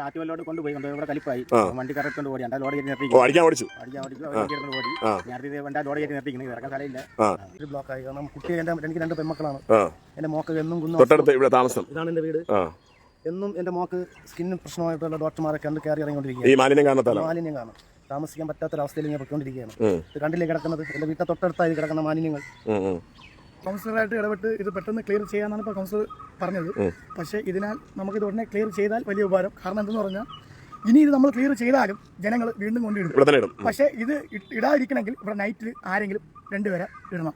ആറ്റുവല്ലോട് കൊണ്ടുപോയി ഇവിടെ കലിപ്പായി വണ്ടി കറക്റ്റ് കൊണ്ട് ഓടി ലോഡ് കയറ്റി നിർത്തി ഓടിച്ചു ഓടി നേരത്തെ വണ്ടി ലോഡ് കയറ്റി നിർത്തിക്കുന്നത് ഇറക്കാൻ സ്ഥലമില്ല. ഒരു ബ്ലോക്കായി കാരണം കുട്ടി എനിക്ക് 2 പെൺമക്കളാണ്. എന്റെ മോക്ക് എന്നും ഇവിടെ താമസം ഇതാണ് എന്റെ വീട്. എന്നും എന്റെ മോക്ക് സ്കിന്നിന് പ്രശ്നമായിട്ടുള്ള ഡോക്ടർമാരെ കണ്ട് കയറി ഇറങ്ങിക്കൊണ്ടിരിക്കുകയാണ്. ഈ മാലിന്യം കാണാം താമസിക്കാൻ പറ്റാത്തൊരവസ്ഥയിൽ ഞാൻ പൊയ്ക്കൊണ്ടിരിക്കുകയാണ്. ഇത് കണ്ടില്ലേ കിടക്കുന്നത് എന്റെ വീട്ടിൽ തൊട്ടടുത്തായി കിടക്കുന്ന മാലിന്യങ്ങൾ. കൗൺസിലറായിട്ട് ഇടപെട്ട് ഇത് പെട്ടെന്ന് ക്ലിയർ ചെയ്യാനാണ് ഇപ്പോൾ കൗൺസിലർ പറഞ്ഞത്. പക്ഷേ ഇതിനാൽ നമുക്കിത് ഉടനെ ക്ലിയർ ചെയ്താൽ വലിയ ഉപകാരം. കാരണം എന്തെന്ന് പറഞ്ഞാൽ ഇനി ഇത് നമ്മൾ ക്ലിയർ ചെയ്താലും ജനങ്ങൾ വീണ്ടും കൊണ്ടിടും. പക്ഷേ ഇത് ഇടാതിരിക്കണമെങ്കിൽ ഇവിടെ നൈറ്റിൽ ആരെങ്കിലും 2 പേരെ ഇടണം.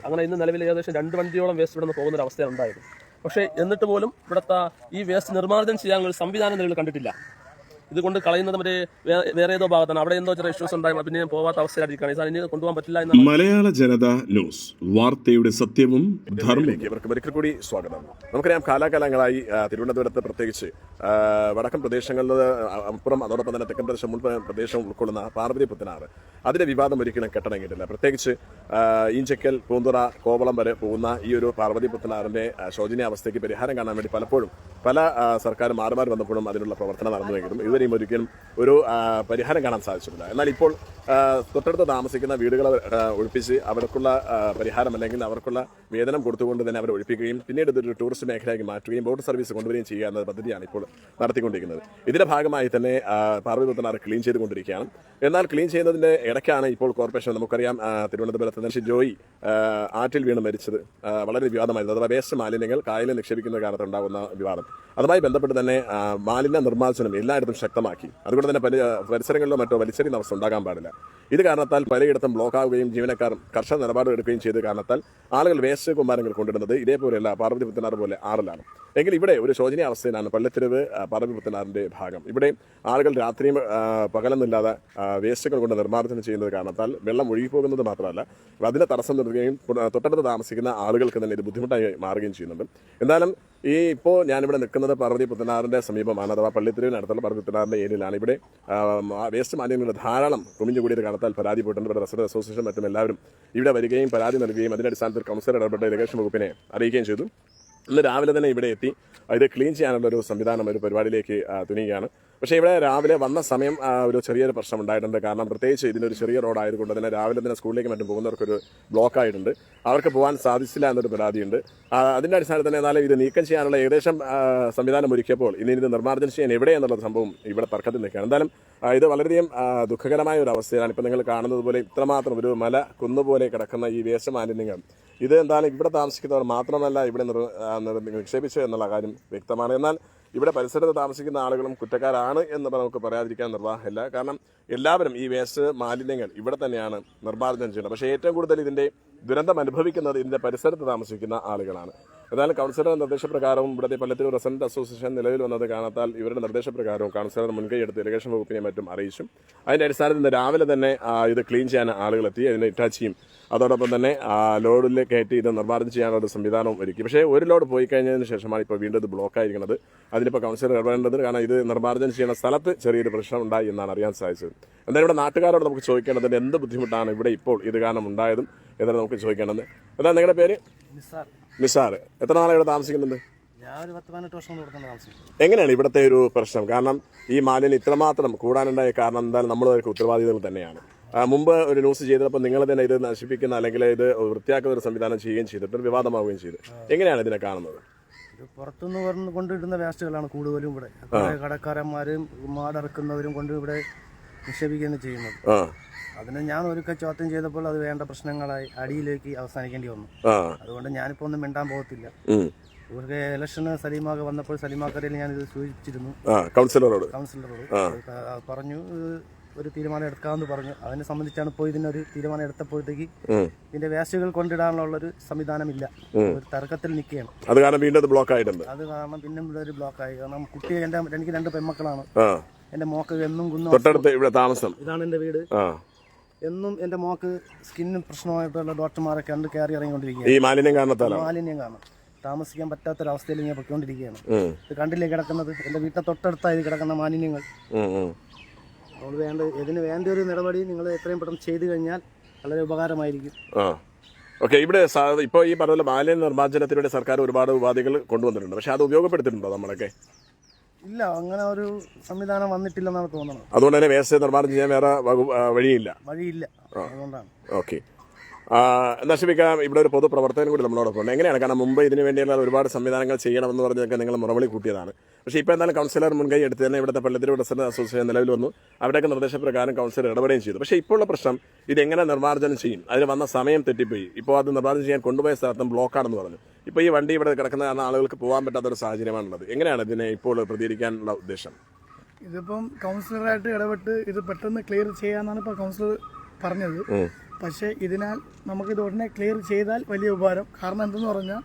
അങ്ങനെ ഇന്ന് നിലവിൽ ഏകദേശം 2 വണ്ടിയോളം വേസ്റ്റ് ഇവിടെ നിന്ന് പോകുന്ന ഒരു അവസ്ഥയാണ് ഉണ്ടായത്. പക്ഷേ എന്നിട്ട് പോലും ഇവിടുത്തെ ഈ വേസ്റ്റ് നിർമ്മാർജ്ജനം ചെയ്യാനുള്ള സംവിധാനം നിങ്ങൾ കണ്ടിട്ടില്ല. ഇതുകൊണ്ട് കളയുന്നത് മറ്റേ വേറെ ഏതോ ഭാഗത്താണ്. അവിടെ എന്തോ ചെറിയ ഇഷ്യൂസ് ഉണ്ടായി പിന്നെ പോകാത്ത അവസ്ഥയിലായിരിക്കുകയാണ്. ഇനി കൊണ്ടുപോകാൻ പറ്റില്ല എന്ന്. മലയാള ജനത ന്യൂസ്, വാർത്തയുടെ സത്യവും ധർമ്മവും. ഇവർക്ക് ഒരിക്കൽ കൂടി സ്വാഗതം. നമുക്കറിയാം കാലാകാലങ്ങളായി തിരുവനന്തപുരത്ത് പ്രത്യേകിച്ച് വടക്കൻ പ്രദേശങ്ങളിൽ അപ്പുറം അതോടൊപ്പം തന്നെ തെക്കൻ പ്രദേശം ഉൾക്കൊള്ളുന്ന പാർവതി പുത്തനാറ് അതിന്റെ വിവാദം ഒരിക്കലും കെട്ടടങ്ങിയിട്ടില്ല. പ്രത്യേകിച്ച് ഈഞ്ചക്കൽ, പൂന്തുറ, കോവളം വരെ പോകുന്ന ഈ ഒരു പാർവതി പുത്തനാറിന്റെ ശോചനീയാവസ്ഥയ്ക്ക് പരിഹാരം കാണാൻ വേണ്ടി പലപ്പോഴും പല സർക്കാർ മാറി വന്നപ്പോഴും അതിനുള്ള പ്രവർത്തനം നടന്നുവെങ്കിലും ഇതുവരെയും ഒരിക്കലും ഒരു പരിഹാരം കാണാൻ സാധിച്ചിട്ടില്ല. എന്നാൽ ഇപ്പോൾ തൊട്ടടുത്ത് താമസിക്കുന്ന വീടുകളെ ഒഴിപ്പിച്ച് അവർക്കുള്ള പരിഹാരം അല്ലെങ്കിൽ അവർക്കുള്ള വേതനം കൊടുത്തുകൊണ്ട് തന്നെ അവരെ ഒഴിപ്പിക്കുകയും പിന്നീട് ഇതൊരു ടൂറിസ്റ്റ് മേഖലയാക്കി മാറ്റുകയും ബോട്ട് സർവീസ് കൊണ്ടുവരികയും ചെയ്യുക എന്ന പദ്ധതിയാണ് ഇപ്പോൾ നടത്തിക്കൊണ്ടിരിക്കുന്നത്. ഇതിന്റെ ഭാഗമായി തന്നെ പാർവതി പുത്തനാറ് ക്ലീൻ ചെയ്തുകൊണ്ടിരിക്കുകയാണ്. എന്നാൽ ക്ലീൻ ചെയ്യുന്നതിന്റെ ഇടയ്ക്കാണ് ഇപ്പോൾ കോർപ്പറേഷൻ, നമുക്കറിയാം തിരുവനന്തപുരത്ത് ജോയി ആറ്റിൽ വീണ് മരിച്ചത് വളരെ വിവാദമായിരുന്നു. അഥവാ വേസ്റ്റ് മാലിന്യങ്ങൾ കായലിൽ നിക്ഷേപിക്കുന്ന കാലത്ത് ഉണ്ടാകുന്ന വിവാദം. അതുമായി ബന്ധപ്പെട്ട് തന്നെ മാലിന്യ നിർമ്മാർജ്ജനം എല്ലായിടത്തും ശക്തമാക്കി. അതുകൊണ്ട് തന്നെ പരിസരങ്ങളിലോ മറ്റോ വലിച്ചെറിയുന്ന അവസ്ഥ ഉണ്ടാകാൻ പാടില്ല. ഇത് കാരണത്താൽ പലയിടത്തും ബ്ലോക്കാവുകയും ജീവനക്കാർ കർശന നിലപാട് എടുക്കുകയും ചെയ്ത കാരണത്താൽ ആളുകൾ വേസ്റ്റ് കുമ്പാരങ്ങൾ കൊണ്ടിടുന്നത് ഇതേപോലെയല്ല പാർവതി പുത്തനാറ് പോലെ ആറിലാണ്. എങ്കിൽ ഇവിടെ ഒരു ശോചനീയ അവസ്ഥയിലാണ് പള്ളിത്തെരുവ് പാർവതി പുത്തനാറിന്റെ ഭാഗം. ഇവിടെ ആളുകൾ രാത്രിയും പകലൊന്നുമില്ലാതെ വേസ്റ്റുകൾ കൊണ്ട് നിർമ്മാർജ്ജനം ചെയ്യുന്നത് കാരണത്താൽ വെള്ളം ഒഴുകിപ്പോകുന്നത് മാത്രമല്ല അതിനെ തടസ്സം നിർത്തുകയും തൊട്ടടുത്ത് താമസിക്കുന്ന ആളുകൾക്ക് തന്നെ ഇത് ബുദ്ധിമുട്ടായി മാറുകയും ചെയ്യുന്നുണ്ട്. എന്തായാലും ഇപ്പോൾ ഞാനിവിടെ നിൽക്കുന്നത് പാർവതി പുത്തനാറിന്റെ സമീപമാണ്. അഥവാ പള്ളിത്തെരുവിനടുത്തുള്ള പാർവതി പുത്തനാറിന്റെ ഏരിയയിലാണ്. ഇവിടെ വേസ്റ്റ് മാലിന്യങ്ങൾ ധാരാളം കുമിഞ്ഞുകൂടിയത് കാരണത്താൽ പരാതിപ്പെട്ടുണ്ട്. ഇവിടെ റെസിഡന്റ് അസോസിയേഷൻ മറ്റും എല്ലാവരും ഇവിടെ വരികയും പരാതി നൽകുകയും അതിന്റെ അടിസ്ഥാനത്തിൽ കൗൺസിലർ ഇടപെട്ട് ഇറിഗേഷൻ വകുപ്പിനെ അറിയിക്കുകയും ചെയ്തു. ഇന്ന് രാവിലെ തന്നെ ഇവിടെ എത്തി ഇത് ക്ലീൻ ചെയ്യാനുള്ള ഒരു സംവിധാനം, ഒരു പരിപാടിയിലേക്ക് തുനിയുകയാണ്. പക്ഷേ ഇവിടെ രാവിലെ വന്ന സമയം ഒരു ചെറിയൊരു പ്രശ്നം ഉണ്ടായിട്ടുണ്ട്. കാരണം പ്രത്യേകിച്ച് ഇതിനൊരു ചെറിയ റോഡായതുകൊണ്ട് തന്നെ രാവിലെ തന്നെ സ്കൂളിലേക്ക് മറ്റും പോകുന്നവർക്കൊരു ബ്ലോക്കായിട്ടുണ്ട്. അവർക്ക് പോകാൻ സാധിച്ചില്ല എന്നൊരു പരാതിയുണ്ട്. അതിൻ്റെ അടിസ്ഥാനത്തിൽ തന്നെ എന്നാലും ഇത് നീക്കം ചെയ്യാനുള്ള ഏകദേശം സംവിധാനം ഒരുക്കിയപ്പോൾ ഇനി ഇത് നിർമ്മാർജ്ജനം ചെയ്യാൻ എവിടെ എന്നുള്ള സംഭവം ഇവിടെ തർക്കത്തിൽ നിൽക്കുകയാണ്. എന്തായാലും ഇത് വളരെയധികം ദുഃഖകരമായ ഒരു അവസ്ഥയാണ്. ഇപ്പം നിങ്ങൾ കാണുന്നത് പോലെ ഇത്രമാത്രം ഒരു മല കുന്നുപോലെ കിടക്കുന്ന ഈ വേസ്റ്റ് മാലിന്യങ്ങൾ ഇത് എന്തായാലും ഇവിടെ താമസിക്കുന്നവർ മാത്രമല്ല ഇവിടെ നിക്ഷേപിച്ചു എന്നുള്ള കാര്യം വ്യക്തമാണ്. എന്നാൽ ഇവിടെ പരിസരത്ത് താമസിക്കുന്ന ആളുകളും കുറ്റക്കാരാണ് എന്ന് നമുക്ക് പറയാതിരിക്കാൻ നിർവാഹമില്ല. കാരണം എല്ലാവരും ഈ വേസ്റ്റ് മാലിന്യങ്ങൾ ഇവിടെ തന്നെയാണ് നിർമ്മാർജ്ജനം ചെയ്യുന്നത്. പക്ഷേ ഏറ്റവും കൂടുതൽ ഇതിൻ്റെ ദുരന്തം അനുഭവിക്കുന്നത് ഇതിൻ്റെ പരിസരത്ത് താമസിക്കുന്ന ആളുകളാണ്. എന്നാലും കൗൺസിലറുടെ നിർദ്ദേശപ്രകാരവും ഇവിടുത്തെ പള്ളിത്തെരുവ് റെസിഡന്റ് അസോസിയേഷൻ നിലവിൽ വന്നത് കാണാത്താൽ ഇവരുടെ നിർദ്ദേശപ്രകാരവും കൗൺസിലർ മുൻകൈയെടുത്ത് ഇറിഗേഷൻ വകുപ്പിനെ മറ്റും അറിയിച്ചു. അതിൻ്റെ അടിസ്ഥാനത്തിൽ ഇന്ന് രാവിലെ തന്നെ ഇത് ക്ലീൻ ചെയ്യാൻ ആളുകളെത്തി. അതിന് ഇറ്റാച്ചിയും അതോടൊപ്പം തന്നെ ലോഡിൽ കയറ്റി ഇത് നിർമ്മാർജ്ജനം ചെയ്യാനുള്ള ഒരു സംവിധാനവും ഒരുക്കി. പക്ഷേ ഒരു ലോഡ് പോയി കഴിഞ്ഞതിന് ശേഷമാണ് ഇപ്പോൾ വീണ്ടും ഇത് ബ്ലോക്കായിരിക്കുന്നത്. അതിനിപ്പോൾ കൗൺസിലർ ഇടപെടേണ്ടത്. കാരണം ഇത് നിർമ്മാർജ്ജനം ചെയ്യുന്ന സ്ഥലത്ത് ചെറിയൊരു പ്രശ്നം ഉണ്ടായി എന്നാണ് അറിയാൻ സാധിച്ചത്. എന്തായാലും ഇവിടെ നാട്ടുകാരോട് നമുക്ക് ചോദിക്കേണ്ടത് എന്ത് ബുദ്ധിമുട്ടാണ് ഇവിടെ ഇപ്പോൾ ഇത് കാരണം ഉണ്ടായതും എന്നാണ് നമുക്ക് ചോദിക്കേണ്ടത്. എന്താണ് നിങ്ങളുടെ പേര്? നിസാർ. എത്ര നാളെ ഇവിടെ താമസിക്കുന്നുണ്ട്? എങ്ങനെയാണ് ഇവിടുത്തെ ഒരു പ്രശ്നം? കാരണം ഈ മാലിന്യം ഇത്രമാത്രം കൂടാനുണ്ടായ കാരണം എന്തായാലും നമ്മളൊക്കെ ഉത്തരവാദികൾ തന്നെയാണ്. മുമ്പ് ഒരു ന്യൂസ് ചെയ്തപ്പോൾ നിങ്ങൾ തന്നെ ഇത് നശിപ്പിക്കുന്ന അല്ലെങ്കിൽ ഇത് വൃത്തിയാക്കുന്ന ഒരു സംവിധാനം ചെയ്യുകയും ചെയ്തിട്ട് വിവാദമാവുകയും ചെയ്തു. എങ്ങനെയാണ് ഇതിനെ കാണുന്നത്? പുറത്തുനിന്ന് കൊണ്ടിടുന്ന വേസ്റ്റുകളാണ് കൂടുതലും ഇവിടെ കടക്കാരന്മാരും മാടിറക്കുന്നവരും കൊണ്ട് ഇവിടെ നിക്ഷേപിക്കുകയാണ് ചെയ്യുന്നത്. അതിന് ഞാൻ ഒരുക്ക ചോദ്യം ചെയ്തപ്പോൾ അത് വേണ്ട പ്രശ്നങ്ങളായി അടിയിലേക്ക് അവസാനിക്കേണ്ടി വന്നു. അതുകൊണ്ട് ഞാനിപ്പോ ഒന്നും മിണ്ടാൻ പോകത്തില്ല. ഇവർക്ക് ഇലക്ഷന് സലീമാക്ക് വന്നപ്പോൾ സലീമാക്കരയിൽ ഞാൻ ഇത് സൂചിപ്പിച്ചിരുന്നു. കൗൺസിലറോട് പറഞ്ഞു ഒരു തീരുമാനം എടുക്കാമെന്ന് പറഞ്ഞു. അതിനെ സംബന്ധിച്ചാണ് ഇപ്പോൾ ഇതിനൊരു തീരുമാനം എടുത്തപ്പോഴത്തേക്ക് ഇതിന്റെ വേസ്റ്റുകൾ കൊണ്ടിടാനുള്ളൊരു സംവിധാനമില്ല. ഒരു തർക്കത്തിൽ നിൽക്കുകയാണ്. അത് കാരണം വീണ്ടും ബ്ലോക്ക് ആയിട്ടുണ്ട്. അത് കാരണം പിന്നെ ഇവിടെ ഒരു ബ്ലോക്കായി. കാരണം കുട്ടി എനിക്ക് 2 പെൺമക്കളാണ്. എന്റെ മോക്ക് എന്നും തൊട്ടടുത്ത് ഇവിടെ താമസം ഇതാണ് എന്റെ വീട്. എന്നും എന്റെ മോക്ക് സ്കിന്നിന് പ്രശ്നമായിട്ടുള്ള ഡോക്ടർമാരെ കണ്ട് കയറി ഇറങ്ങിക്കൊണ്ടിരിക്കുകയാണ്. ഈ മാലിന്യം കാണാം താമസിക്കാൻ പറ്റാത്തൊരവസ്ഥയിൽ ഞാൻ പൊയ്ക്കൊണ്ടിരിക്കുകയാണ്. ഇത് കണ്ടില്ലേ കിടക്കുന്നത് എന്റെ വീട്ടിൽ തൊട്ടടുത്തായി കിടക്കുന്ന മാലിന്യങ്ങൾ. അതുകൊണ്ട് ഇതിന് വേണ്ട ഒരു നടപടി നിങ്ങൾ എത്രയും പെട്ടെന്ന് ചെയ്തു കഴിഞ്ഞാൽ വളരെ ഉപകാരമായിരിക്കും. ഓക്കെ, ഇവിടെ ഇപ്പോൾ ഈ പറഞ്ഞ മാലിന്യ നിർമ്മാർജ്ജനത്തിലൂടെ സർക്കാർ ഒരുപാട് ഉപാധികൾ കൊണ്ടുവന്നിട്ടുണ്ട്. പക്ഷെ അത് ഉപയോഗപ്പെടുത്തിയിട്ടുണ്ടോ നമ്മളൊക്കെ? ഇല്ല, അങ്ങനെ ഒരു സംവിധാനം വന്നിട്ടില്ലെന്നാണ് തോന്നുന്നത്. അതുകൊണ്ട് തന്നെ വേസ്റ്റ് നിർമ്മാർജ്ജനം ചെയ്യാൻ വേറെ വഴിയില്ല. അതുകൊണ്ടാണ്. ഓക്കെ. എന്താ ക്ഷമിക്കാം, ഇവിടെ ഒരു പൊതുപ്രവർത്തകനും കൂടി നമ്മളോടൊപ്പം ഉണ്ട്. എങ്ങനെയാണ്? കാരണം മുമ്പ് ഇതിനു വേണ്ടിയുള്ള ഒരുപാട് സംവിധാനങ്ങൾ ചെയ്യണമെന്ന് പറഞ്ഞൊക്കെ നിങ്ങൾ മുറവിളി കൂട്ടിയതാണ്. പക്ഷേ ഇപ്പോൾ എന്തായാലും കൗൺസിലർ മുൻകൈ എടുത്ത് തന്നെ ഇവിടുത്തെ പള്ളിത്തിരി റെസിഡന്റ് അസോസിയേഷൻ നിലവിൽ വന്നു. അവരുടെയൊക്കെ നിർദ്ദേശപ്രകാരം കൗൺസിലർ ഇടപെടുകയും ചെയ്തു. പക്ഷേ ഇപ്പോഴുള്ള പ്രശ്നം ഇതെങ്ങനെ നിർമ്മാർജ്ജനം ചെയ്യും? അതിന് വന്ന സമയം തെറ്റിപ്പോയി. ഇപ്പോൾ അത് നിർമ്മാർജ്ജനം ചെയ്യാൻ കൊണ്ടുപോയ സ്ഥലത്തും ബ്ലോക്കാണെന്ന് പറഞ്ഞു. ഇപ്പോൾ ഈ വണ്ടി ഇവിടെ കിടക്കുന്ന കാരണം ആളുകൾക്ക് പോകാൻ പറ്റാത്തൊരു സാഹചര്യമാണുള്ളത്. എങ്ങനെയാണ് ഇതിനെ ഇപ്പോൾ പ്രതികരിക്കാനുള്ള ഉദ്ദേശം? ഇതിപ്പം കൗൺസിലറായിട്ട് ഇടപെട്ട് ഇത് പെട്ടെന്ന് ക്ലിയർ ചെയ്യാന്നാണ് ഇപ്പോൾ കൗൺസിലർ പറഞ്ഞത്. പക്ഷേ ഇതിനാൽ നമുക്കിത് ഉടനെ ക്ലിയർ ചെയ്താൽ വലിയ ഉപകാരം. കാരണം എന്തെന്ന് പറഞ്ഞാൽ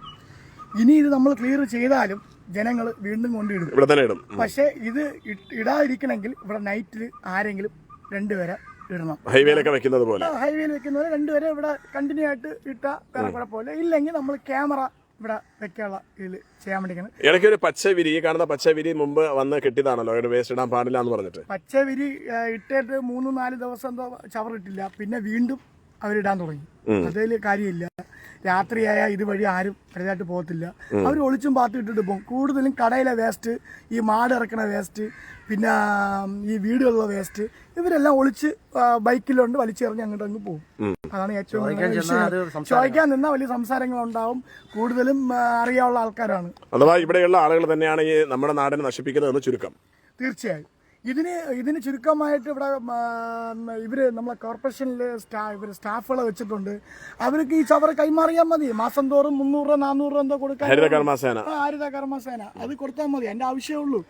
ഇനി ഇത് നമ്മൾ ക്ലിയർ ചെയ്താലും ജനങ്ങൾ വീണ്ടും കൊണ്ടിടും. ഇവിടെ തന്നെ ഇടും. പക്ഷേ ഇത് ഇടാതിരിക്കണമെങ്കിൽ ഇവിടെ നൈറ്റിൽ ആരെങ്കിലും 2 പേരെ ഇടണം. ഹൈവേയിലൊക്കെ വെക്കുന്നത് പോലെ ഹൈവേയിൽ വെക്കുന്നവരെ 2 പേരെ ഇവിടെ കണ്ടിന്യൂ ആയിട്ട് ഇട്ടാൽ വേറെ കുഴപ്പമില്ല. ഇല്ലെങ്കിൽ നമ്മൾ ക്യാമറ ഇവിടെ വെക്കാനുള്ള ഇതിൽ ചെയ്യാൻ വേണ്ടിയാണ്. ഇടയ്ക്ക് ഒരു പച്ചവിരി, ഈ കാണുന്ന പച്ചവിരി മുമ്പ് വന്ന് കെട്ടിയതാണല്ലോ, വേസ്റ്റ് ഇടാൻ പാടില്ല എന്ന് പറഞ്ഞിട്ട്. പച്ചവിരി ഇട്ടിട്ട് 3-4 ദിവസം എന്തോ ചവറിട്ടില്ല, പിന്നെ വീണ്ടും അവരിടാൻ തുടങ്ങി. അതിൽ കാര്യമില്ല. രാത്രിയായാൽ ഇതുവഴി ആരും വലുതായിട്ട് പോകത്തില്ല. അവർ ഒളിച്ചും പാത്തും ഇട്ടിട്ട് പോകും. കൂടുതലും കടയിലെ വേസ്റ്റ്, ഈ മാട് ഇറക്കണ വേസ്റ്റ്, പിന്നെ ഈ വീടുകളിലെ വേസ്റ്റ്, ഇവരെല്ലാം ഒളിച്ച് ബൈക്കിലുണ്ട് വലിച്ചെറിഞ്ഞ് അങ്ങോട്ട് അങ്ങ് പോകും. അതാണ് ഏറ്റവും ചോദിക്കാൻ നിന്നാൽ വലിയ സംസാരങ്ങളുണ്ടാവും. കൂടുതലും അറിയാനുള്ള ആൾക്കാരാണ്. അഥവാ ഇവിടെയുള്ള ആളുകൾ തന്നെയാണ് ഈ നമ്മുടെ നാടിനെ നശിപ്പിക്കുന്നതെന്ന് ചുരുക്കം. തീർച്ചയായും ഇതിന് ചുരുക്കമായിട്ട് ഇവിടെ ഇവര് നമ്മളെ കോർപ്പറേഷനിൽ സ്റ്റാഫുകളെ വെച്ചിട്ടുണ്ട്. അവർക്ക് ഈ ചവറ് കൈമാറിയാൽ മതി. മാസം തോറും 300 രൂപ 400 രൂപ എന്തോ കൊടുക്കാൻ ഹരിത കർമ്മസേന അത് കൊടുത്താൽ മതി. അതിന്റെ ആവശ്യമുള്ളൂ.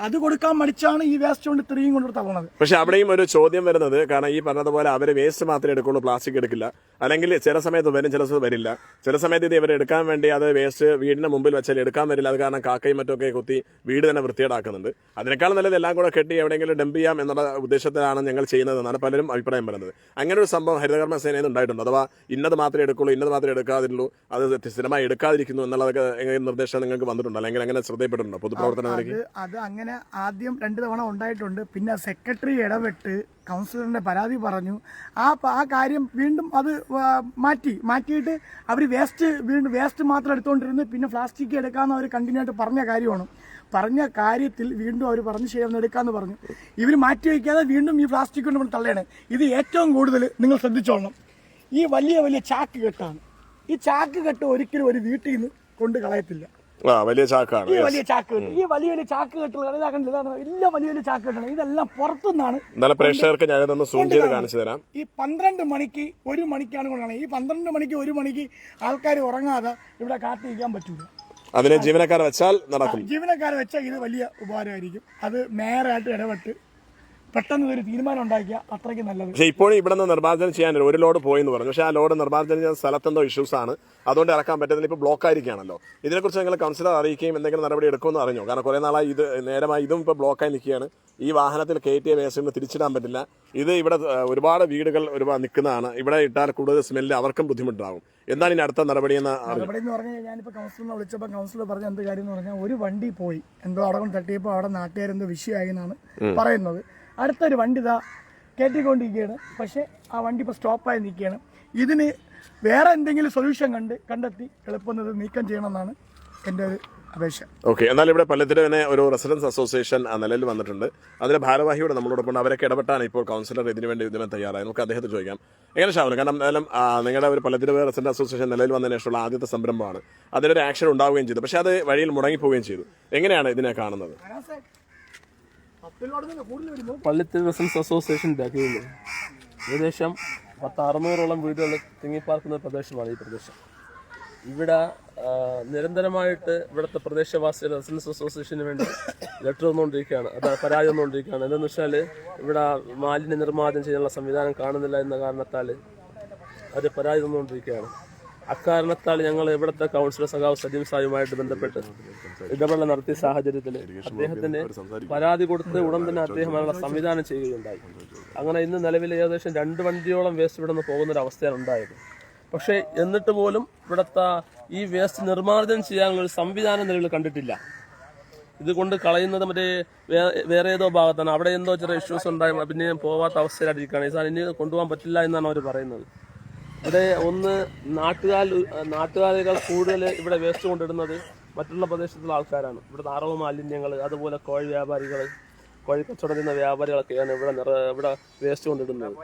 അത് കൊടുക്കാൻ മടിച്ചാണ് ഈ വേസ്റ്റ് കൊണ്ട് ഇത്രയും കൊണ്ട് തള്ളണത്. പക്ഷെ അവിടെയും ഒരു ചോദ്യം വരുന്നത്, കാരണം ഈ പറഞ്ഞതുപോലെ അവര് വേസ്റ്റ് മാത്രമേ എടുക്കുള്ളൂ, പ്ലാസ്റ്റിക് എടുക്കില്ല. അല്ലെങ്കിൽ ചില സമയത്ത് വരും, ചില സമയത്ത് വരില്ല. ചില സമയത്ത് ഇത് ഇവർ എടുക്കാൻ വേണ്ടി അത് വേസ്റ്റ് വീടിന് മുമ്പിൽ വെച്ചാൽ എടുക്കാൻ വരില്ല. അത് കാരണം കാക്കയും മറ്റൊക്കെ കുത്തി വീട് തന്നെ വൃത്തികേടാക്കുന്നുണ്ട്. അതിനേക്കാൾ നല്ലത് എല്ലാം കൂടെ കെട്ടി എവിടെയെങ്കിലും ഡംപ് ചെയ്യാം എന്നുള്ള ഉദ്ദേശത്തിലാണ് ഞങ്ങൾ ചെയ്യുന്നതെന്നാണ് പലരും അഭിപ്രായം പറയുന്നത്. അങ്ങനെ ഒരു സംഭവം ഹരിതകർമ്മ സേനയിൽ ഉണ്ടായിട്ടുണ്ട്. അഥവാ ഇന്നത് മാത്രമേ എടുക്കുള്ളൂ, ഇന്നത് മാത്രമേ എടുക്കാതിരുള്ളൂ, അത് സ്ഥിരമായി എടുക്കാതിരിക്കുന്നു എന്നുള്ളതൊക്കെ നിർദ്ദേശം നിങ്ങൾക്ക് വന്നിട്ടുണ്ടോ? അല്ലെങ്കിൽ അങ്ങനെ ശ്രദ്ധയപ്പെട്ടിട്ടുണ്ടോ പൊതുപ്രവർത്തനത്തിലേക്ക്? അത് അങ്ങനെ ആദ്യം 2 തവണ ഉണ്ടായിട്ടുണ്ട്. പിന്നെ സെക്രട്ടറി ഇടപെട്ട് കൗൺസിലറിന്റെ പരാതി പറഞ്ഞു. ആ കാര്യം വീണ്ടും അത് മാറ്റിയിട്ട് അവർ വേസ്റ്റ് മാത്രം എടുത്തുകൊണ്ടിരുന്നു. പിന്നെ പ്ലാസ്റ്റിക് എടുക്കാമെന്ന് അവർ കണ്ടിന്യൂ ആയിട്ട് പറഞ്ഞ കാര്യമാണ്. പറഞ്ഞ കാര്യത്തിൽ വീണ്ടും അവർ പറഞ്ഞു ശരി എടുക്കാമെന്ന് പറഞ്ഞു. ഇവർ മാറ്റി വയ്ക്കാതെ വീണ്ടും ഈ പ്ലാസ്റ്റിക് കൊണ്ട് നമ്മൾ തള്ളയാണ്. ഇത് ഏറ്റവും കൂടുതൽ നിങ്ങൾ ശ്രദ്ധിച്ചോളണം, ഈ വലിയ വലിയ ചാക്ക് കെട്ടാണ്. ഈ ചാക്ക് കെട്ട് ഒരിക്കലും ഒരു വീട്ടിൽ നിന്ന് കൊണ്ട് കളയത്തില്ല. വലിയ ചാക്കാണ്. ഈ വലിയ ചാക്ക് കെട്ട്, ഈ വലിയ വലിയ ചാക്ക് കെട്ടുകൾ എല്ലാം വലിയ വലിയ ചാക്ക് കെട്ടാണ്. ഇതെല്ലാം പുറത്തുനിന്നാണ്. പ്രേക്ഷകർക്ക് ഞാനതൊന്ന് സൂം ചെയ്ത് കാണിച്ചു തരാം. ഈ 12 മണിക്ക് 1 മണിക്കാണ് കൊണ്ടാണ്. ഈ 12 മണിക്ക് 1 മണിക്ക് ആൾക്കാർ ഉറങ്ങാതെ ഇവിടെ കാത്തിരിക്കാൻ പറ്റൂല. അതിന് ജീവനക്കാരെ വെച്ചാൽ നടക്കും. ജീവനക്കാരെ വെച്ചാൽ ഇത് വലിയ ഉപകാരമായിരിക്കും. അത് മേയറായിട്ട് ഇടപെട്ട് പെട്ടെന്ന് ഒരു തീരുമാനം ഉണ്ടാക്കിയ അത്രയ്ക്ക് നല്ലത്. പക്ഷേ ഇപ്പോഴും ഇവിടെ നിന്ന് നിർമ്മാർജ്ജനം ചെയ്യാൻ ഒരു ലോഡ് പോയെന്ന് പറഞ്ഞു. പക്ഷേ ആ ലോഡ് നിർമ്മാർജ്ജനം ചെയ്യുന്ന സ്ഥലത്തെന്തോ ഇഷ്യൂസ് ആണ്, അതുകൊണ്ട് ഇറക്കാൻ പറ്റുന്നില്ല. ഇപ്പോൾ ബ്ലോക്ക് ആയിരിക്കുകയാണല്ലോ. ഇതിനെക്കുറിച്ച് നിങ്ങൾ കൗൺസിലർ അറിയിക്കുകയും എന്തെങ്കിലും നടപടി എടുക്കുമെന്ന് അറിഞ്ഞോ? കാരണം കുറേ നാളായി ഇത് നേരമായി ഇതും ഇപ്പോൾ ബ്ലോക്കായി നിൽക്കുകയാണ്. ഈ വാഹനത്തിൽ കയറ്റിയ വേസ്റ്റ് തിരിച്ചിടാൻ പറ്റില്ല. ഇത് ഇവിടെ ഒരുപാട് വീടുകൾ നിൽക്കുന്നതാണ്. ഇവിടെ ഇട്ടാൽ കൂടുതൽ സ്മെല്ല് അവർക്കും ബുദ്ധിമുട്ടാകും. എന്താണ് ഇനി അടുത്ത നടപടി എന്ന് പറഞ്ഞാൽ, ഞാനിപ്പോൾ കൗൺസിലറിനെ വിളിച്ചപ്പോൾ കൗൺസിലർ പറഞ്ഞ എന്ത് കാര്യം എന്ന് പറഞ്ഞാൽ, ഒരു വണ്ടി പോയി എന്തോ അടക്കം തട്ടിയപ്പോൾ അവിടെ നാട്ടുകാരെന്തോ വിഷയമായി എന്നാണ് പറയുന്നത്. അടുത്തൊരു വണ്ടി ഇതാ കയറ്റിക്കൊണ്ടിരിക്കുകയാണ്. പക്ഷേ ആ വണ്ടി ഇപ്പോൾ സ്റ്റോപ്പായി നിൽക്കുകയാണ്. ഇതിന് വേറെ എന്തെങ്കിലും സൊല്യൂഷൻ കണ്ടെത്തി എളുപ്പം നീക്കം ചെയ്യണമെന്നാണ് എൻ്റെ ഒരു അപേക്ഷ. ഓക്കെ. എന്നാൽ ഇവിടെ പള്ളിത്തിരി തന്നെ ഒരു റെസിഡൻസ് അസോസിയേഷൻ നിലവിൽ വന്നിട്ടുണ്ട്. അതിലെ ഭാരവാഹിയോട് നമ്മളോടൊപ്പം അവരൊക്കെ ഇടപെട്ടാണ് ഇപ്പോൾ കൗൺസിലർ ഇതിനു വേണ്ടി തയ്യാറായി. നമുക്ക് അദ്ദേഹത്തെ ചോദിക്കാം. എങ്ങനെ ഷാവുന്നു? കാരണം എന്തായാലും നിങ്ങളുടെ ഒരു പള്ളിത്തിരി റെസിഡൻസ് അസോസിയേഷൻ നിലവിൽ വന്നതിന് ശേഷമുള്ള ആദ്യത്തെ സംരംഭമാണ്. അതിനൊരു ആക്ഷൻ ഉണ്ടാവുകയും ചെയ്തു. പക്ഷേ അത് വഴിയിൽ മുടങ്ങിപ്പോവുകയും ചെയ്തു. എങ്ങനെയാണ് ഇതിനെ കാണുന്നത്? പള്ളിത്തിരി റെസിഡൻസ് അസോസിയേഷൻ്റെ കീഴിൽ ഏകദേശം 600-ഓളം വീടുകൾ തിങ്ങിപ്പാർക്കുന്ന പ്രദേശമാണ് ഈ പ്രദേശം. ഇവിടെ നിരന്തരമായിട്ട് ഇവിടുത്തെ പ്രദേശവാസികൾ റെസിഡൻസ് അസോസിയേഷന് വേണ്ടി ലെറ്റർ തന്നുകൊണ്ടിരിക്കുകയാണ്. അത് പരാതി തന്നുകൊണ്ടിരിക്കുകയാണ്. എന്താണെന്ന് വെച്ചാൽ ഇവിടെ മാലിന്യ നിർമ്മാർജ്ജനം ചെയ്യാനുള്ള സംവിധാനം കാണുന്നില്ല എന്ന കാരണത്താൽ അത് പരാതി തന്നുകൊണ്ടിരിക്കുകയാണ്. അക്കാരണത്താൽ ഞങ്ങൾ ഇവിടുത്തെ കൗൺസിലർ സഖാവ് സജീം സാഹിബുമായിട്ട് ബന്ധപ്പെട്ട് ഇടപെടൽ നടത്തിയ സാഹചര്യത്തിൽ അദ്ദേഹത്തിന് പരാതി കൊടുത്ത് ഉടൻ തന്നെ അദ്ദേഹം അതിനുള്ള സംവിധാനം ചെയ്യുകയുണ്ടായി. അങ്ങനെ ഇന്ന് നിലവിൽ ഏകദേശം 2 വണ്ടിയോളം വേസ്റ്റ് ഇവിടെ നിന്ന് പോകുന്നൊരവസ്ഥയാണ് ഉണ്ടായത്. പക്ഷേ എന്നിട്ട് പോലും ഇവിടുത്തെ ഈ വേസ്റ്റ് നിർമ്മാർജ്ജനം ചെയ്യാനുള്ള ഒരു സംവിധാനം നിലവിൽ കണ്ടിട്ടില്ല. ഇതുകൊണ്ട് കളയുന്നത് വേറെ ഏതോ ഭാഗത്താണ്. അവിടെ എന്തോ ചെറിയ ഇഷ്യൂസ് ഉണ്ടായി, പിന്നെ പോകാത്ത അവസ്ഥയിലായിരിക്കുകയാണ്. ഈ സാധനം ഇനി കൊണ്ടുപോകാൻ പറ്റില്ല എന്നാണ് അവർ പറയുന്നത്. ഇവിടെ ഒന്ന് നാട്ടുകാരികൾ കൂടുതൽ ഇവിടെ വേസ്റ്റ് കൊണ്ടിടുന്നത് മറ്റുള്ള പ്രദേശത്തുള്ള ആൾക്കാരാണ്. ഇവിടുത്തെ അറവ് മാലിന്യങ്ങൾ, അതുപോലെ കോഴി വ്യാപാരികൾ, കോഴി കച്ചവടം ചെയ്യുന്ന വ്യാപാരികളൊക്കെയാണ് ഇവിടെ വേസ്റ്റ് കൊണ്ടിടുന്നത്.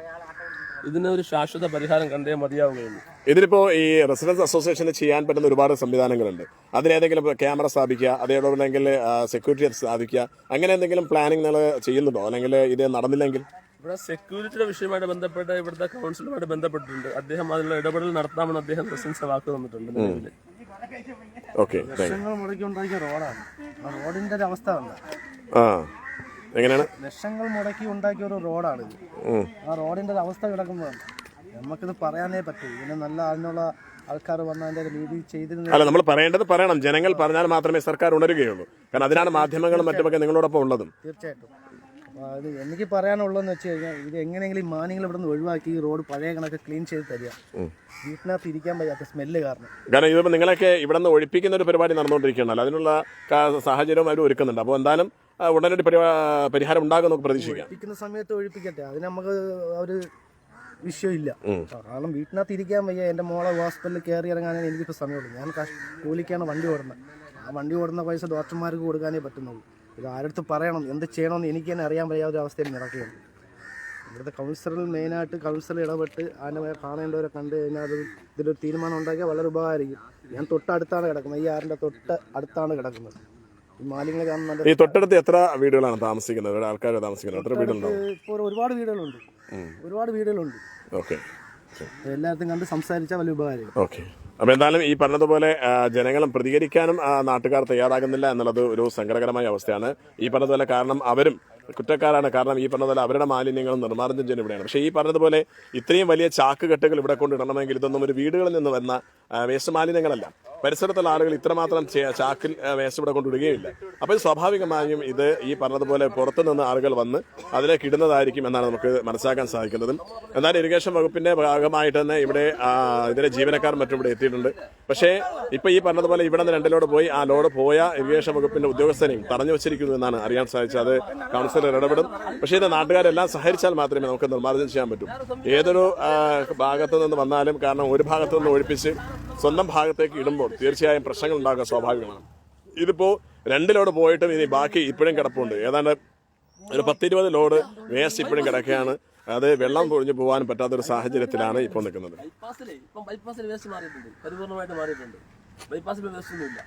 ഇതിന് ഒരു ശാശ്വത പരിഹാരം കണ്ടേ മതിയാവുകയുള്ളൂ. ഇതിലിപ്പോ ഈ റെസിഡൻസ് അസോസിയേഷന് ചെയ്യാൻ പറ്റുന്ന ഒരുപാട് സംവിധാനങ്ങളുണ്ട്. അതിനേതെങ്കിലും ക്യാമറ സ്ഥാപിക്കുക, അതേപോലെ സെക്യൂരിറ്റി സ്ഥാപിക്കുക, അങ്ങനെ എന്തെങ്കിലും പ്ലാനിങ് നിങ്ങൾ ചെയ്യുന്നുണ്ടോ? അല്ലെങ്കിൽ ഇത് നടന്നില്ലെങ്കിൽ ഇവിടെ സെക്യൂരിറ്റിയുടെ വിഷയമായിട്ട് ബന്ധപ്പെട്ട് ഇവിടുത്തെ കൗൺസിലുമായിട്ട് ബന്ധപ്പെട്ടിട്ടുണ്ട്. അദ്ദേഹം അതിനുള്ള ഇടപെടൽ നടത്താമെന്ന് അദ്ദേഹം റെസിഡൻസ് വാക്ക് തന്നിട്ടുണ്ട്. നിലവിൽ ഓക്കെ, ലക്ഷങ്ങൾ മുടക്കി ഉണ്ടാക്കിയ റോഡാണ്. ആ റോഡിന്റെ ഒരു അവസ്ഥ എന്താ? എങ്ങനെയാണ്? ലക്ഷങ്ങൾ മുടക്കി ഉണ്ടാക്കിയ ഒരു റോഡാണ് ഇത്. ആ റോഡിന്റെ ഒരു അവസ്ഥ കിടക്കുന്നതാണ്. നമുക്കിത് പറയാനേ പറ്റൂ. ഇതിന് നല്ല അതിനുള്ള ആൾക്കാർ വന്ന് അതിന്റെ രീതി ചെയ്തിരുന്ന അല്ല, നമ്മൾ പറയേണ്ടത് പറയണം. ജനങ്ങൾ പറഞ്ഞാൽ മാത്രമേ സർക്കാർ ഉണരുകയുള്ളൂ. കാരണം അതിനാണ് മാധ്യമങ്ങളും മറ്റുമൊക്കെ നിങ്ങളോടൊപ്പം ഉള്ളതും. തീർച്ചയായിട്ടും. അപ്പോൾ അത് എനിക്ക് പറയാനുള്ളതെന്ന് വെച്ച് കഴിഞ്ഞാൽ ഇത് എങ്ങനെയെങ്കിലും ഈ മാലിന്യങ്ങൾ ഇവിടെ നിന്ന് ഒഴിവാക്കി ഈ റോഡ് പഴയ കണക്ക് ക്ലീൻ ചെയ്ത് തരിക. വീട്ടിനകത്ത് ഇരിക്കാൻ വയ്യാത്ത സ്മെല്ല് കാരണം. കാരണം ഇതിപ്പോൾ നിങ്ങളൊക്കെ ഇവിടെ നിന്ന് ഒഴിപ്പിക്കുന്ന ഒരു പരിപാടി നടന്നുകൊണ്ടിരിക്കുകയാണല്ലോ. അതിനുള്ള സാഹചര്യവും അവർ ഒരുക്കുന്നുണ്ട്. അപ്പോൾ എന്തായാലും ഉടനടി പരിഹാരം ഉണ്ടാകും നമുക്ക് പ്രതീക്ഷിക്കാം. ഒഴിപ്പിക്കുന്ന സമയത്ത് ഒഴിപ്പിക്കട്ടെ, അതിന് നമുക്ക് ഒരു വിഷയമില്ല. കാരണം വീട്ടിനകത്ത് ഇരിക്കാൻ വയ്യ. എൻ്റെ മോളെ ഹോസ്പിറ്റലിൽ കയറി ഇറങ്ങാനേ എനിക്കിപ്പോൾ സമയമുള്ളൂ. ഞാൻ കൂലിക്കാണ് വണ്ടി ഓടുന്നത്. ആ വണ്ടി ഓടുന്ന പൈസ ഡോക്ടർമാർക്ക് കൊടുക്കാനേ പറ്റുന്നുള്ളൂ. ഇത് ആരടുത്ത് പറയണം, എന്ത് ചെയ്യണമെന്ന് എനിക്ക് തന്നെ അറിയാൻ വയ്യാത്ത ഒരു അവസ്ഥയിൽ നടക്കുകയാണ്. ഇവിടുത്തെ കൗൺസിലറിൽ മെയിനായിട്ട് കൗൺസിലർ ഇടപെട്ട് അതിനെ കാണേണ്ടവരെ കണ്ട് കഴിഞ്ഞാൽ അത് ഇതിലൊരു തീരുമാനം ഉണ്ടാക്കിയാൽ വളരെ ഉപകാരമായിരിക്കും. ഞാൻ തൊട്ടടുത്താണ് കിടക്കുന്നത്. ഈ ആറിൻ്റെ തൊട്ട് അടുത്താണ് കിടക്കുന്നത്. ഈ മാലിന്യങ്ങൾ കാണുന്നുണ്ട്. ഈ തൊട്ടടുത്ത് എത്ര വീടുകളാണ് താമസിക്കുന്നത്? ഇവിടെ ആൾക്കാർ താമസിക്കുന്നത് എത്ര വീടുണ്ടോ? ഇപ്പോൾ ഒരുപാട് വീടുകളുണ്ട്. ഓക്കെ, എല്ലായിടത്തും കണ്ട് സംസാരിച്ചാൽ വലിയ ഉപകാരം. ഓക്കെ. അപ്പോൾ എന്തായാലും ഈ പറഞ്ഞതുപോലെ ജനങ്ങളും പ്രതികരിക്കാനും നാട്ടുകാർ തയ്യാറാകുന്നില്ല എന്നുള്ളത് ഒരു സങ്കടകരമായ അവസ്ഥയാണ്. ഈ പറഞ്ഞതുപോലെ കാരണം അവരും കുറ്റക്കാരാണ്. കാരണം ഈ പറഞ്ഞതുപോലെ അവരുടെ മാലിന്യങ്ങളും നിർമ്മാർജ്ജനം ചെയ്യുന്ന ഇവിടെയാണ്. പക്ഷേ ഈ പറഞ്ഞതുപോലെ ഇത്രയും വലിയ ചാക്ക് കെട്ടുകൾ ഇവിടെ കൊണ്ടിടണമെങ്കിൽ ഇതൊന്നും ഒരു വീടുകളിൽ നിന്ന് വരുന്ന വേസ്റ്റ് മാലിന്യങ്ങളല്ല. പരിസരത്തുള്ള ആളുകൾ ഇത്രമാത്രം ചാക്കിൽ വേസ്റ്റ് ഇവിടെ കൊണ്ടിടുകയില്ല. അപ്പോൾ സ്വാഭാവികമായും ഇത് ഈ പറഞ്ഞതുപോലെ പുറത്തുനിന്ന് ആളുകൾ വന്ന് അതിലേക്ക് ഇടുന്നതായിരിക്കും എന്നാണ് നമുക്ക് മനസ്സിലാക്കാൻ സാധിക്കുന്നത്. എന്നാൽ ഇറിഗേഷൻ വകുപ്പിന്റെ ഭാഗമായിട്ട് തന്നെ ഇവിടെ ഇതിലെ ജീവനക്കാർ മറ്റും ഇവിടെ എത്തിയിട്ടുണ്ട്. പക്ഷേ ഇപ്പോൾ ഈ പറഞ്ഞതുപോലെ ഇവിടെ നിന്ന് 2 ലോഡ് പോയി ആ ലോഡ് പോയ ഇറിഗേഷൻ വകുപ്പിന്റെ ഉദ്യോഗസ്ഥനെയും തടഞ്ഞു വെച്ചിരിക്കുന്നു എന്നാണ് അറിയാൻ സാധിച്ചത്. അത് കൗൺസിലർ ഇടപെടും. പക്ഷേ ഇത് നാട്ടുകാരെല്ലാം സഹകരിച്ചാൽ മാത്രമേ നമുക്ക് നിർമ്മാർജ്ജനം ചെയ്യാൻ പറ്റൂ. ഏതൊരു ഭാഗത്തു നിന്ന് വന്നാലും കാരണം ഒരു ഭാഗത്തു നിന്ന് ഒഴിപ്പിച്ച് സ്വന്തം ഭാഗത്തേക്ക് ഇടുമ്പോൾ തീർച്ചയായും പ്രശ്നങ്ങൾ ഉണ്ടാകുക സ്വാഭാവികമാണ്. ഇതിപ്പോൾ 2 ലോഡ് പോയിട്ടും ഇനി ബാക്കി ഇപ്പോഴും കിടപ്പുണ്ട്. ഏതാണ്ട് ഒരു 10-20 ലോഡ് വേസ്റ്റ് ഇപ്പോഴും കിടക്കുകയാണ്. അത് വെള്ളം പൊഴിഞ്ഞു പോകാൻ പറ്റാത്തൊരു സാഹചര്യത്തിലാണ് ഇപ്പോൾ നിൽക്കുന്നത്. ബൈപ്പാസിൽ വേസ്റ്റ് മാറിയിട്ടുണ്ട്, പരിപൂർണമായിട്ട് മാറിയിട്ടുണ്ട്. ബൈപ്പാസിൽ വേസ്റ്റ് ഒന്നുമില്ല.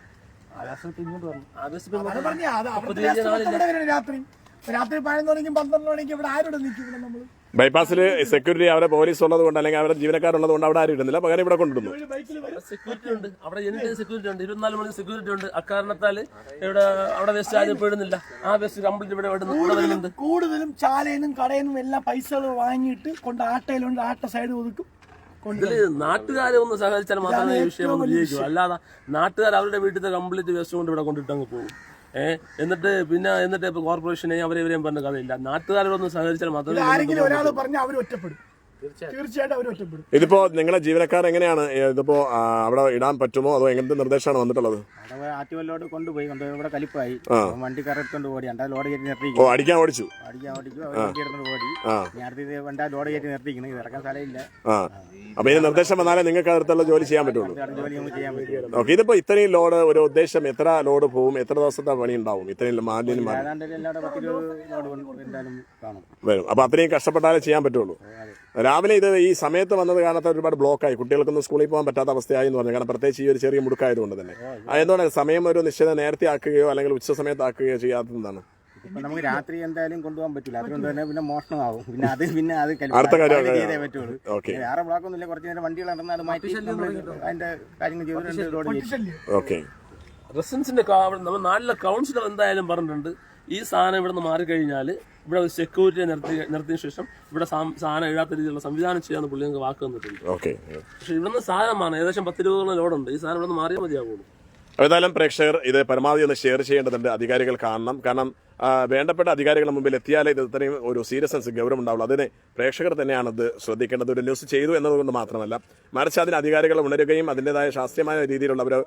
രാത്രി 11 മണിക്കും 12 മണിക്കും ഇവിടെ ആരോട് നിൽക്കും? ഇവിടെ നമ്മൾ ബൈപ്പാസിൽ സെക്യൂരിറ്റി അവരെ പോലീസ് ഉള്ളത് കൊണ്ട് അല്ലെങ്കിൽ അവരുടെ ജീവനക്കാരുള്ളത് കൊണ്ട് അവിടെ ആരും ഇടുന്നില്ല. പകരം ഇവിടെ കൊണ്ടിടുന്നു. സെക്യൂരിറ്റി ഉണ്ട് അവിടെ, സെക്യൂരിറ്റി ഉണ്ട്, 24 മണി സെക്യൂരിറ്റി ഉണ്ട്. അക്കാരണത്താൽ ഇവിടെ അവിടെ വേസ്റ്റ് ആരും പെടുന്നില്ല. ആ വേസ്റ്റ് കംപ്ലീറ്റ് ഇവിടെ വരുന്നുണ്ട്. കൂടുതലും ചാലയിലും കടയിലും എല്ലാം പൈസകൾ വാങ്ങിയിട്ട് കൊണ്ട് ആട്ടയിലുണ്ട്, ആട്ട സൈഡ് ഒതുക്കും. ഇതില് നാട്ടുകാരെ ഒന്ന് സഹകരിച്ചാൽ മാത്രമേ ഈ വിഷയം ഉപയോഗിക്കൂ. അല്ലാതെ നാട്ടുകാർ അവരുടെ വീട്ടിലത്തെ കംപ്ലീറ്റ് വേസ്റ്റ് കൊണ്ട് ഇവിടെ കൊണ്ടിട്ട് അങ്ങ് പോകും. എന്നിട്ട് ഇപ്പൊ കോർപ്പറേഷനെയും അവരെവരെയും പറഞ്ഞ കഥയില്ല. നാട്ടുകാരോടൊന്ന് സഹകരിച്ചാൽ മാത്രമേ ആരെങ്കിലും ഒരാൾ പറഞ്ഞാൽ അവർ ഒറ്റപ്പെടും. തീർച്ചയായിട്ടും അവർ ഒറ്റപ്പെടും. ഇതിപ്പോ നിങ്ങളെ ജീവനക്കാർ എങ്ങനെയാണ് ഇതിപ്പോ അവിടെ ഇടാൻ പറ്റുമോ അതോ എങ്ങനത്തെ നിർദ്ദേശമാണ് വന്നിട്ടുള്ളത്? ആറ്റുവല്ലോട് കൊണ്ടുപോയി ഇവിടെ കലിപ്പായി വണ്ടി കറക്കൊണ്ട് ഓടി ലോഡ് കയറ്റി നിർത്തി. അടിക്കാൻ ഓടിച്ചു ഓടി നേരത്തെ വണ്ടി ലോഡ് കയറ്റി നിർത്തിക്കുന്നത്. ഇത് ഇറക്കാൻ സ്ഥലമില്ല. അപ്പൊ ഇതിന് നിർദ്ദേശം വന്നാലേ നിങ്ങൾക്ക് അടുത്തുള്ള ജോലി ചെയ്യാൻ പറ്റുള്ളൂ. ജോലി നമുക്ക് ചെയ്യാൻ പറ്റും. ഓക്കെ. ഇതിപ്പോ ഇത്രയും ലോഡ് ഒരു ഉദ്ദേശം എത്ര ലോഡ് പോവും, എത്ര ദിവസത്തെ പണി ഉണ്ടാവും? ഇത്രയും മാലിന്യം ഏതാണ്ട് എല്ലാവരുടെ 10-20 ലോഡ് എന്തായാലും കാണും വരും. അപ്പൊ അത്രയും കഷ്ടപ്പെട്ടാലേ ചെയ്യാൻ പറ്റുള്ളൂ. രാവിലെ ഇത് ഈ സമയത്ത് വന്നത് കാരണത്ത് ഒരുപാട് ബ്ലോക്കായി, കുട്ടികൾക്കൊന്നും സ്കൂളിൽ പോകാൻ പറ്റാത്ത അവസ്ഥയായി എന്ന് പറഞ്ഞു. കാരണം പ്രത്യേകിച്ച് ഈ ഒരു ചെറിയ മുടുക്കായതുകൊണ്ട് തന്നെ. എന്തുകൊണ്ട് സമയം ഒരു നിശ്ചിത നേരത്തെ ആക്കുകയോ അല്ലെങ്കിൽ ഉച്ച സമയത്ത് ആക്കുകയോ ചെയ്യാത്തതാണ്? ഇപ്പൊ നമുക്ക് രാത്രി എന്തായാലും കൊണ്ടുപോകാൻ പറ്റില്ല. അതുകൊണ്ട് തന്നെ പിന്നെ മോഷണമാവും. പിന്നെ അത് അടുത്ത കാര്യം ചെയ്തേ പറ്റുള്ളൂ. വേറെ ബ്ലോക്കൊന്നുമില്ല. കുറച്ച് നേരം വണ്ടികൾ നടന്നാൽ അത് മാറ്റി അതിന്റെ കാര്യങ്ങൾ ചെയ്തിട്ടുണ്ട്. ഓക്കെ. റെസിഡൻസിന്റെ നമ്മുടെ നാട്ടിലെ കൗൺസിലർ എന്തായാലും പറഞ്ഞിട്ടുണ്ട്, ഈ സാധനം ഇവിടെ നിന്ന് മാറിക്കഴിഞ്ഞാൽ ഇവിടെ ഒരു സെക്യൂരിറ്റിയെ നിർത്തിയ ശേഷം ഇവിടെ സാധനം എഴുതാത്ത രീതിയിലുള്ള സംവിധാനം ചെയ്യാന്ന് പുള്ളി ഞങ്ങൾക്ക് വാക്ക് തന്നിട്ടുണ്ട്. പക്ഷെ ഇവിടുന്ന് സാധനമാണ് ഏകദേശം 10-20 ലോഡുണ്ട്. ഈ സാധനം ഇവിടെ നിന്ന് മാറിയാൽ മതിയാവുള്ളൂ. ഏതായാലും പ്രേക്ഷകർ ഇത് പരമാവധി ഒന്ന് ഷെയർ ചെയ്യേണ്ടതുണ്ട്. അധികാരികൾ കാണണം. കാരണം വേണ്ടപ്പെട്ട അധികാരികളുടെ മുമ്പിൽ എത്തിയാലേ ഇത് ഇത്രയും ഒരു സീരിയസ്നെസ് ഗൗരവം ഉണ്ടാവുള്ളൂ. അതിന് പ്രേക്ഷകർ തന്നെയാണത് ശ്രദ്ധിക്കേണ്ടത്. ഒരു ന്യൂസ് ചെയ്തു എന്നതുകൊണ്ട് മാത്രമല്ല, മറിച്ച് അതിന് അധികാരികൾ ഉണരുകയും അതിൻ്റെതായ ശാസ്ത്രീയമായ രീതിയിലുള്ള ഒരു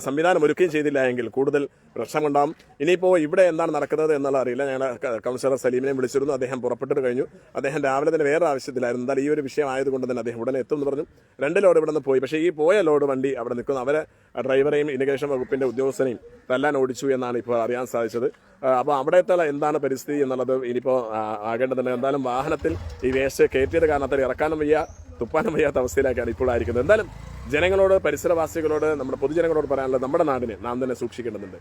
സംവിധാനം ഒരുക്കുകയും ചെയ്തില്ല എങ്കിൽ കൂടുതൽ പ്രശ്നമുണ്ടാകും. ഇനിയിപ്പോൾ ഇവിടെ എന്താണ് നടക്കുന്നത് എന്നുള്ള അറിയില്ല. ഞങ്ങൾ കൗൺസിലർ സലീമിനെ വിളിച്ചിരുന്നു. അദ്ദേഹം പുറപ്പെട്ടിട്ട് കഴിഞ്ഞു. അദ്ദേഹം രാവിലെ തന്നെ വേറെ ആവശ്യത്തിലായിരുന്നു. എന്നാൽ ഈ ഒരു വിഷയം ആയതുകൊണ്ട് തന്നെ അദ്ദേഹം ഉടനെ എത്തുമെന്ന് പറഞ്ഞു. 2 ലോഡ് ഇവിടെ നിന്ന് പോയി. പക്ഷേ ഈ പോയ ലോഡ് വണ്ടി അവിടെ നിൽക്കുന്നു. അവരെ ഡ്രൈവറെയും ഇമിഗ്രേഷൻ വകുപ്പിൻ്റെ ഉദ്യോഗസ്ഥനെയും തല്ലാൻ ഓടിച്ചു എന്നാണ് ഇപ്പോൾ അറിയാൻ സാധിച്ചത്. അപ്പോൾ അവിടത്തെ എന്താണ് പരിസ്ഥിതി എന്നുള്ളത് ഇനിയിപ്പോൾ ആകേണ്ടതുണ്ട്. എന്തായാലും വാഹനത്തിൽ ഈ വേസ്റ്റ് കയറ്റിയത് കാരണത്തിൽ ഇറക്കാനും വയ്യ, തുപ്പാനും വയ്യാത്ത അവസ്ഥയിലേക്കാണ് ഇപ്പോൾ ആയിരിക്കുന്നത്. എന്തായാലും ജനങ്ങളോട്, പരിസരവാസികളോട്, നമ്മുടെ പൊതുജനങ്ങളോട് പറയാനുള്ളത് നമ്മുടെ നാടിനെ നാം തന്നെ സൂക്ഷിക്കേണ്ടതുണ്ട്.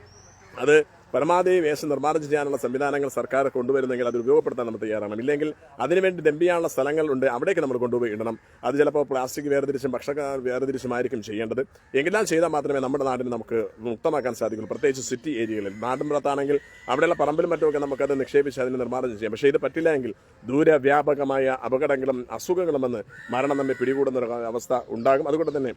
അത് പരമാവധി വേസ്റ്റ് നിർമ്മാർജ്ജനം ചെയ്യാനുള്ള സംവിധാനങ്ങൾ സർക്കാർ കൊണ്ടുവരുന്നെങ്കിൽ അത് ഉപയോഗപ്പെടുത്താൻ നമ്മൾ തയ്യാറാണ്. ഇല്ലെങ്കിൽ അതിനുവേണ്ടി ഡംപിയാനുള്ള സ്ഥലങ്ങളുണ്ട്, അവിടേക്ക് നമ്മൾ കൊണ്ടുപോയി ഇടണം. അത് ചിലപ്പോൾ പ്ലാസ്റ്റിക് വേർതിരിച്ചും ഭക്ഷണ വേർതിരിച്ചുമായിരിക്കും ചെയ്യേണ്ടത്. എങ്കിലും ചെയ്താൽ മാത്രമേ നമ്മുടെ നാടിനെ നമുക്ക് മുക്തമാക്കാൻ സാധിക്കുള്ളൂ. പ്രത്യേകിച്ച് സിറ്റി ഏരിയകളിൽ. നാട്ടിൻപുറത്താണെങ്കിൽ അവിടെയുള്ള പറമ്പിലും മറ്റുമൊക്കെ നമുക്കത് നിക്ഷേപിച്ച് അതിന് നിർമ്മാർജ്ജനം ചെയ്യാം. പക്ഷേ ഇത് പറ്റില്ല എങ്കിൽ ദൂരവ്യാപകമായ അപകടങ്ങളും അസുഖങ്ങളും വന്ന് മരണം നമ്മെ പിടികൂടുന്ന ഒരു അവസ്ഥ ഉണ്ടാകും. അതുകൊണ്ട് തന്നെ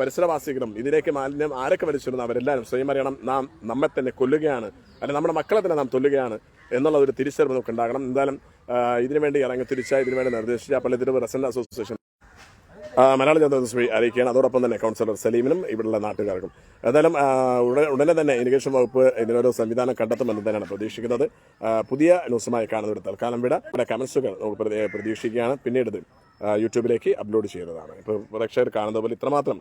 പരിസരവാസികളും ഇതിലേക്ക് മാലിന്യം ആരൊക്കെ വലിച്ചിരുന്നു അവരെല്ലാവരും സ്വയം അറിയണം. നാം നമ്മെ തന്നെ കൊല്ലുകയാണ്, അല്ലെങ്കിൽ നമ്മുടെ മക്കളെ തന്നെ നാം കൊല്ലുകയാണ് എന്നുള്ള ഒരു തിരിച്ചറിവ് നമുക്ക് ഉണ്ടാകണം. എന്തായാലും ഇതിനുവേണ്ടി ഇറങ്ങി തിരിച്ച ഇതിനുവേണ്ടി നിർദ്ദേശിച്ച പള്ളിത്തിരുവ് റെസിഡന്റ് അസോസിയേഷൻ മലയാള ജനത അറിയിക്കുകയാണ്. അതോടൊപ്പം തന്നെ കൗൺസിലർ സലീമിനും ഇവിടെയുള്ള നാട്ടുകാർക്കും. എന്തായാലും ഉടനെ തന്നെ ഇമിഗ്രേഷൻ വകുപ്പ് ഇതിനൊരു സംവിധാനം കണ്ടെത്തുമെന്ന് തന്നെയാണ് പ്രതീക്ഷിക്കുന്നത്. പുതിയ ന്യൂസുമായി കാണുന്നൊരു തൽക്കാലം വിട. ഇവിടെ കമൻസുകൾ നമുക്ക് പ്രതീക്ഷിക്കുകയാണ്. പിന്നീട് ഇത് യൂട്യൂബിലേക്ക് അപ്ലോഡ് ചെയ്യുന്നതാണ്. ഇപ്പോൾ പ്രേക്ഷകർ കാണുന്ന പോലെ ഇത്രമാത്രം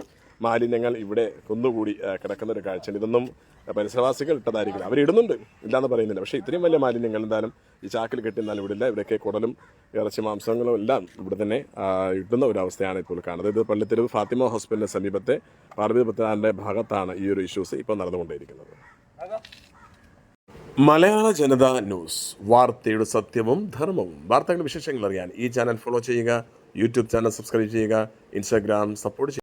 മാലിന്യങ്ങൾ ഇവിടെ കുന്നുകൂടി കിടക്കുന്ന ഒരു കാഴ്ച. ഇതൊന്നും പരിസരവാസികൾ ഇട്ടതായിരിക്കില്ല, അവരിടുന്നുണ്ട്, ഇല്ലാന്ന് പറയുന്നില്ല. പക്ഷേ ഇത്രയും വലിയ മാലിന്യങ്ങൾ എന്തായാലും ഈ ചാക്കിൽ കെട്ടിന്നാലും ഇവിടെ ഇല്ല. ഇവിടെയൊക്കെ കുടലും ഇറച്ചി മാംസങ്ങളും എല്ലാം ഇവിടെ തന്നെ ഇടുന്ന ഒരു അവസ്ഥയാണ് ഇപ്പോൾ കാണുന്നത്. ഇത് പള്ളിത്തെരുവ് ഫാത്തിമ ഹോസ്പിറ്റലിന് സമീപത്തെ പാർവതി പുത്രാന്റെ ഭാഗത്താണ് ഈ ഒരു ഇഷ്യൂസ് ഇപ്പോൾ നടന്നുകൊണ്ടിരിക്കുന്നത്. മലയാള ജനത ന്യൂസ്, വാർത്തയുടെ സത്യവും ധർമ്മവും. വാർത്തകളുടെ വിശേഷങ്ങൾ അറിയാൻ ഈ ചാനൽ ഫോളോ ചെയ്യുക, യൂട്യൂബ് ചാനൽ സബ്സ്ക്രൈബ് ചെയ്യുക, ഇൻസ്റ്റാഗ്രാം സപ്പോർട്ട് ചെയ്യുക.